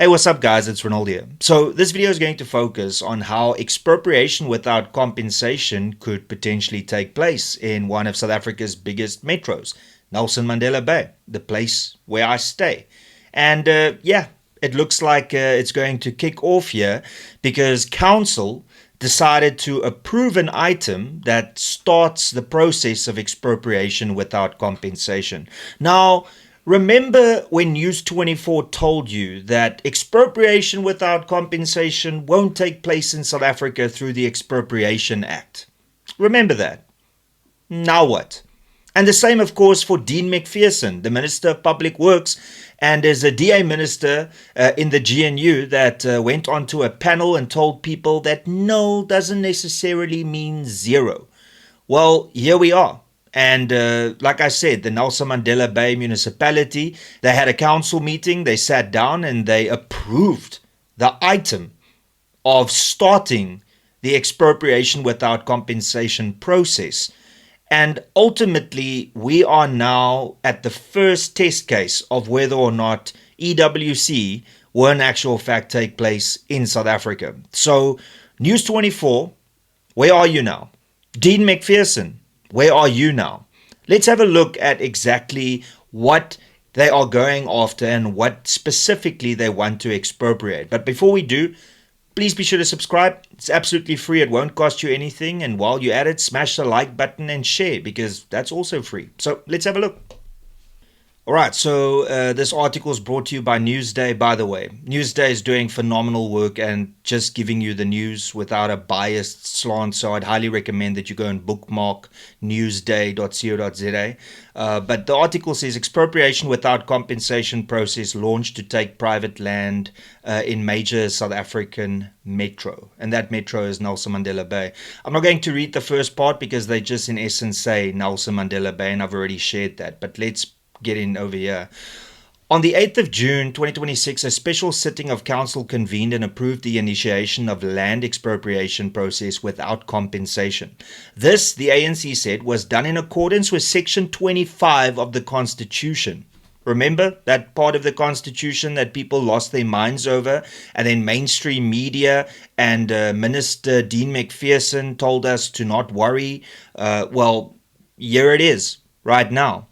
Hey, what's up guys, it's Renaldo here. So this video is going to focus on how expropriation without compensation could potentially take place in one of South Africa's biggest metros, Nelson Mandela Bay, the place where I stay. And it looks like it's going to kick off here because council decided to approve an item that starts the process of expropriation without compensation. Now, remember when News 24 told you that expropriation without compensation won't take place in South Africa through the Expropriation Act? Remember that. Now what? And the same, of course, for Dean Macpherson, the Minister of Public Works, and as a DA minister in the GNU that went onto a panel and told people that no doesn't necessarily mean zero. Well, here we are. And like I said, the Nelson Mandela Bay municipality, they had a council meeting, they sat down and they approved the item of starting the expropriation without compensation process. And ultimately, we are now at the first test case of whether or not EWC will in actual fact take place in South Africa. So, News 24, where are you now? Dean Macpherson, where are you now? Let's have a look at exactly what they are going after and what specifically they want to expropriate. But before we do, please be sure to subscribe. It's absolutely free. It won't cost you anything. And while you're at it, smash the like button and share because that's also free. So let's have a look. All right, so this article is brought to you by Newsday, by the way. Newsday is doing phenomenal work and just giving you the news without a biased slant, so I'd highly recommend that you go and bookmark newsday.co.za. But the article says, expropriation without compensation process launched to take private land in major South African metro. And that metro is Nelson Mandela Bay. I'm not going to read the first part because they just in essence say Nelson Mandela Bay, and I've already shared that. But let's get in over here. On the 8th of June 2026, a special sitting of council convened and approved the initiation of land expropriation process without compensation. This, the ANC said, was done in accordance with Section 25 of the Constitution. Remember that part of the Constitution that people lost their minds over, and then mainstream media and Minister Dean Macpherson told us to not worry? Well, here it is right now.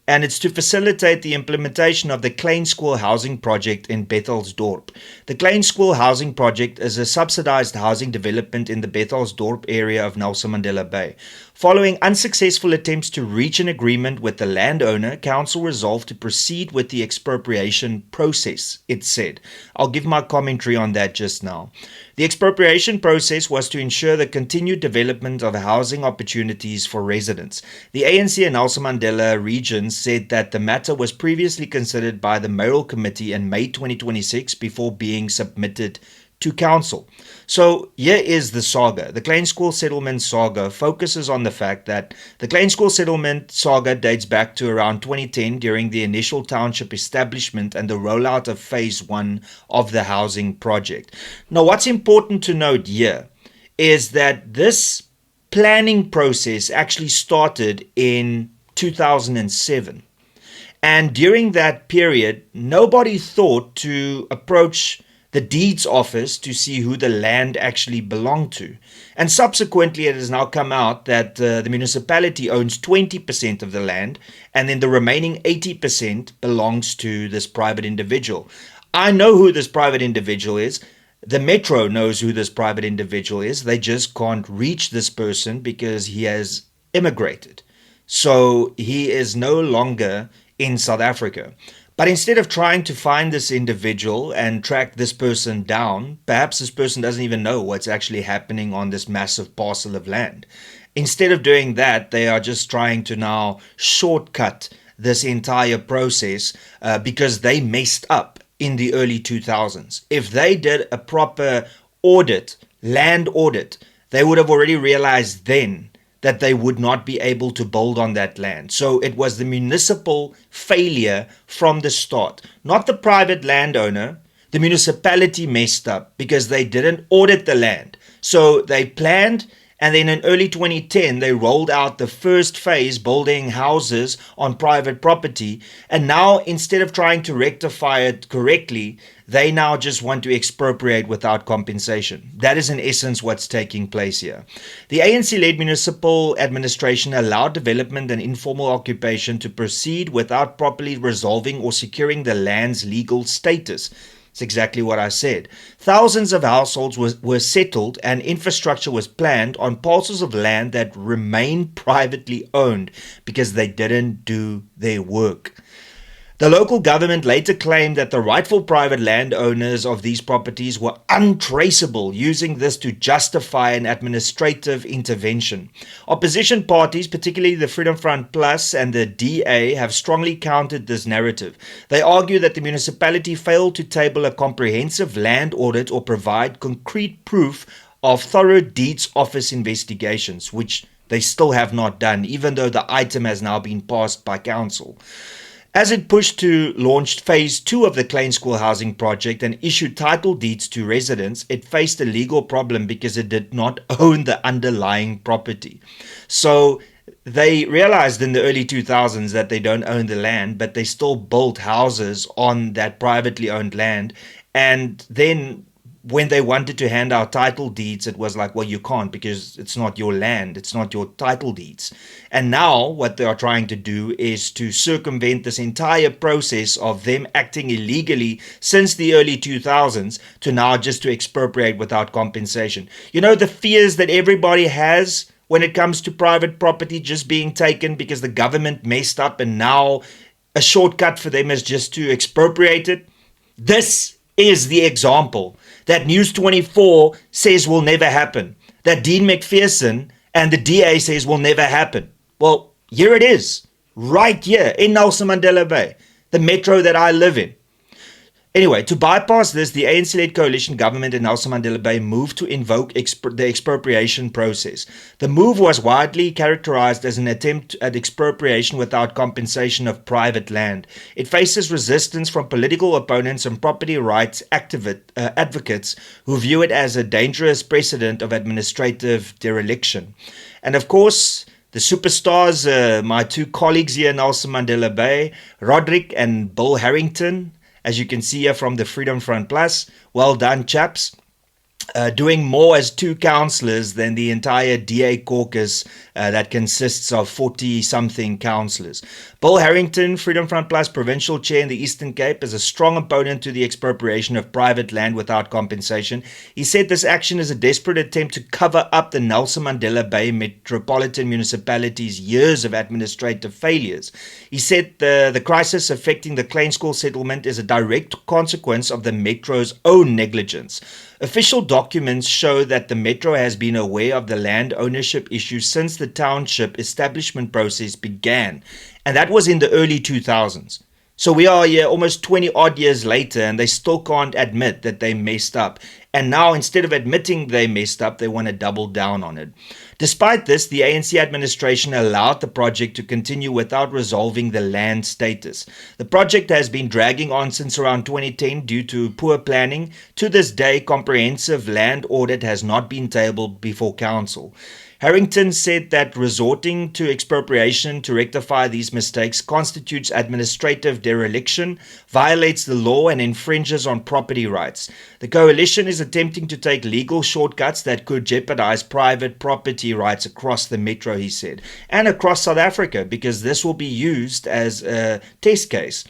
And it's to facilitate the implementation of the Klein School Housing Project in Bethelsdorp. The Klein School Housing Project is a subsidized housing development in the Bethelsdorp area of Nelson Mandela Bay. Following unsuccessful attempts to reach an agreement with the landowner, council resolved to proceed with the expropriation process, it said. I'll give my commentary on that just now. The expropriation process was to ensure the continued development of housing opportunities for residents. The ANC and Nelson Mandela regions said that the matter was previously considered by the Mayoral Committee in May 2026 before being submitted to council. So here is the saga. The Klein School Settlement saga focuses on the fact that the Klein School Settlement saga dates back to around 2010 during the initial township establishment and the rollout of phase 1 of the housing project. Now what's important to note here is that this planning process actually started in 2007. And during that period, nobody thought to approach the deeds office to see who the land actually belonged to. And subsequently, it has now come out that the municipality owns 20% of the land, and then the remaining 80% belongs to this private individual. I know who this private individual is. The Metro knows who this private individual is. They just can't reach this person because he has immigrated. So he is no longer in South Africa. But instead of trying to find this individual and track this person down, perhaps this person doesn't even know what's actually happening on this massive parcel of land. Instead of doing that, they are just trying to now shortcut this entire process because they messed up in the early 2000s. If they did a proper audit, land audit, they would have already realized then that they would not be able to build on that land. So it was the municipal failure from the start, not the private landowner. The municipality messed up because they didn't audit the land. So they planned And then in early 2010, they rolled out the first phase, building houses on private property. And now, instead of trying to rectify it correctly, they now just want to expropriate without compensation. That is in essence what's taking place here. The ANC-led municipal administration allowed development and informal occupation to proceed without properly resolving or securing the land's legal status. It's exactly what I said. Thousands of households were settled and infrastructure was planned on parcels of land that remained privately owned because they didn't do their work. The local government later claimed that the rightful private landowners of these properties were untraceable, using this to justify an administrative intervention. Opposition parties, particularly the Freedom Front Plus and the DA, have strongly countered this narrative. They argue that the municipality failed to table a comprehensive land audit or provide concrete proof of thorough deeds office investigations, which they still have not done, even though the item has now been passed by council. As it pushed to launch phase 2 of the Klein School housing project and issued title deeds to residents, it faced a legal problem because it did not own the underlying property. So they realized in the early 2000s that they don't own the land, but they still built houses on that privately owned land. And then when they wanted to hand out title deeds, it was like, well, you can't because it's not your land, it's not your title deeds. And now what they are trying to do is to circumvent this entire process of them acting illegally since the early 2000s to now just to expropriate without compensation. You know, the fears that everybody has when it comes to private property just being taken because the government messed up and now a shortcut for them is just to expropriate it. This is the example that News 24 says will never happen, that Dean Macpherson and the DA says will never happen. Well, here it is, right here in Nelson Mandela Bay, the metro that I live in. Anyway, to bypass this, the ANC-led coalition government in Nelson Mandela Bay moved to invoke the expropriation process. The move was widely characterized as an attempt at expropriation without compensation of private land. It faces resistance from political opponents and property rights advocates who view it as a dangerous precedent of administrative dereliction. And of course, the superstars, my two colleagues here in Nelson Mandela Bay, Roderick and Bill Harrington, as you can see here from the Freedom Front Plus. Well done, chaps. Doing more as two councillors than the entire DA caucus that consists of 40-something councillors. Bill Harrington, Freedom Front Plus provincial chair in the Eastern Cape, is a strong opponent to the expropriation of private land without compensation. He said this action is a desperate attempt to cover up the Nelson Mandela Bay Metropolitan Municipality's years of administrative failures. He said the crisis affecting the Klein School settlement is a direct consequence of the Metro's own negligence. Official documents show that the Metro has been aware of the land ownership issue since the township establishment process began, and that was in the early 2000s. So we are here almost 20 odd years later and they still can't admit that they messed up. And now instead of admitting they messed up, they want to double down on it. Despite this, the ANC administration allowed the project to continue without resolving the land status. The project has been dragging on since around 2010 due to poor planning. To this day, comprehensive land audit has not been tabled before council. Harrington said that resorting to expropriation to rectify these mistakes constitutes administrative dereliction, violates the law and infringes on property rights. The coalition is attempting to take legal shortcuts that could jeopardize private property rights across the metro, he said, and across South Africa, because this will be used as a test case.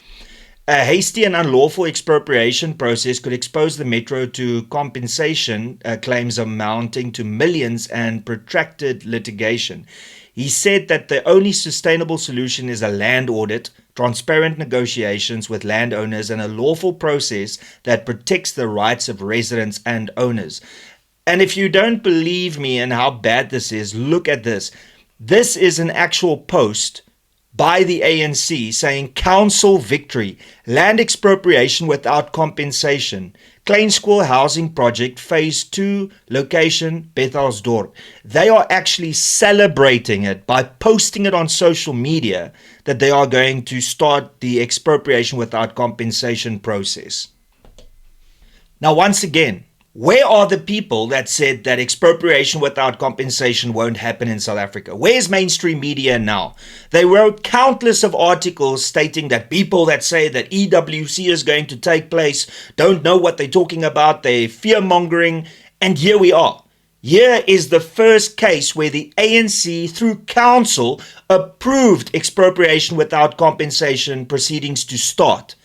A hasty and unlawful expropriation process could expose the Metro to compensation claims amounting to millions and protracted litigation. He said that the only sustainable solution is a land audit, transparent negotiations with landowners, and a lawful process that protects the rights of residents and owners. And if you don't believe me and how bad this is, look at this. This is an actual post by the ANC saying council victory, land expropriation without compensation, Klein School housing project phase 2, location Bethelsdorp. They are actually celebrating it by posting it on social media that they are going to start the expropriation without compensation process. Now once again, Where are the people that said that expropriation without compensation won't happen in South Africa? Where's mainstream media now? They wrote countless of articles stating that people that say that EWC is going to take place don't know what they're talking about. They're fear-mongering. And here we are. Here is the first case where the ANC, through council, approved expropriation without compensation proceedings to start.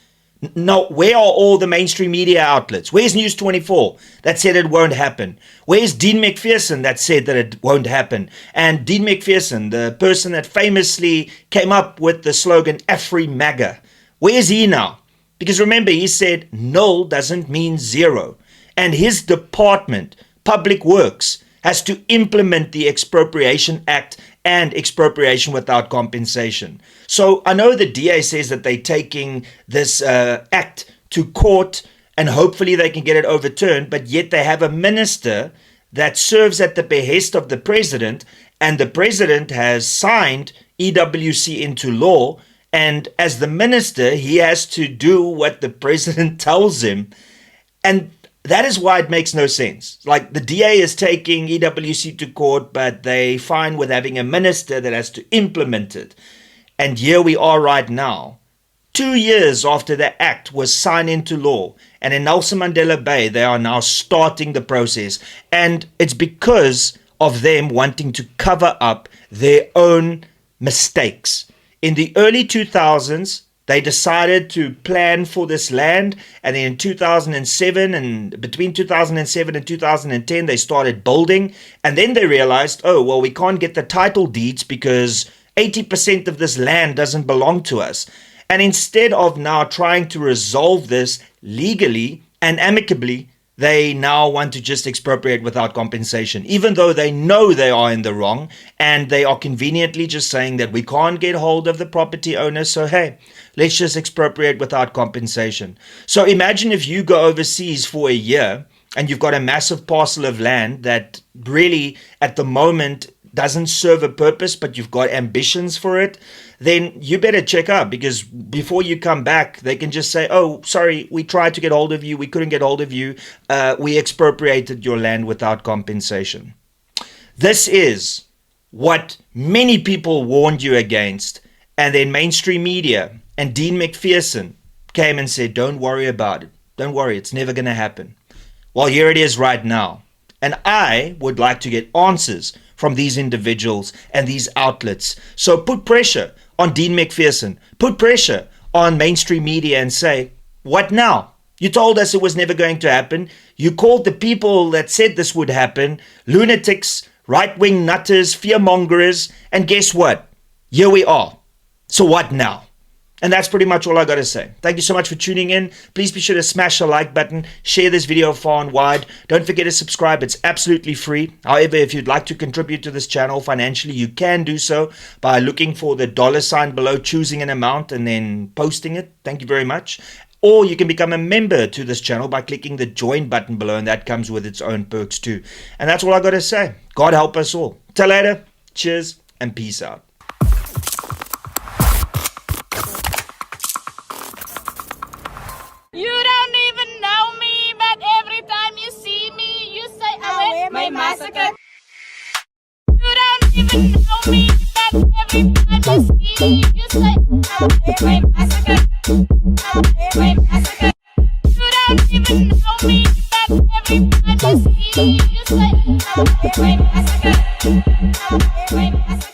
Now, where are all the mainstream media outlets? Where's News 24 that said it won't happen? Where's Dean Macpherson that said that it won't happen? And Dean Macpherson, the person that famously came up with the slogan Afri MAGA, where is he now? Because remember, he said null doesn't mean zero. And his department, Public Works, has to implement the Expropriation Act and expropriation without compensation. So I know the DA says that they're taking this act to court and hopefully they can get it overturned, but yet they have a minister that serves at the behest of the president, and the president has signed EWC into law, and as the minister, he has to do what the president tells him. And that is why it makes no sense. Like, the DA is taking EWC to court, but they fine with having a minister that has to implement it. And here we are right now, 2 years after the act was signed into law. And in Nelson Mandela Bay, they are now starting the process. And it's because of them wanting to cover up their own mistakes. In the early 2000s, they decided to plan for this land, and then in 2007, and between 2007 and 2010, they started building, and then they realized, oh, well, we can't get the title deeds because 80% of this land doesn't belong to us. And instead of now trying to resolve this legally and amicably, they now want to just expropriate without compensation, even though they know they are in the wrong, and they are conveniently just saying that we can't get hold of the property owner, so hey, let's just expropriate without compensation. So imagine if you go overseas for a year and you've got a massive parcel of land that really at the moment doesn't serve a purpose, but you've got ambitions for it, then you better check up, because before you come back, they can just say, oh, sorry, we tried to get hold of you, we couldn't get hold of you, we expropriated your land without compensation. This is what many people warned you against, and then mainstream media and Dean Macpherson came and said, don't worry about it. Don't worry, it's never going to happen. Well, here it is right now. And I would like to get answers from these individuals and these outlets. So put pressure on Dean Macpherson. Put pressure on mainstream media and say, what now? You told us it was never going to happen. You called the people that said this would happen lunatics, right-wing nutters, fearmongers, and guess what? Here we are. So what now? And that's pretty much all I got to say. Thank you so much for tuning in. Please be sure to smash the like button, share this video far and wide. Don't forget to subscribe. It's absolutely free. However, if you'd like to contribute to this channel financially, you can do so by looking for the $ below, choosing an amount, and then posting it. Thank you very much. Or you can become a member to this channel by clicking the join button below, and that comes with its own perks too. And that's all I got to say. God help us all. Till later. Cheers and peace out. You don't even know me, but every time you see me, you say, I wear my massacre. You don't even know me, but every time you see me, you say, I wear my massacre. I wear my massacre. You don't even know me, but every time you see me, you say, I wear my massacre. I wear my massacre.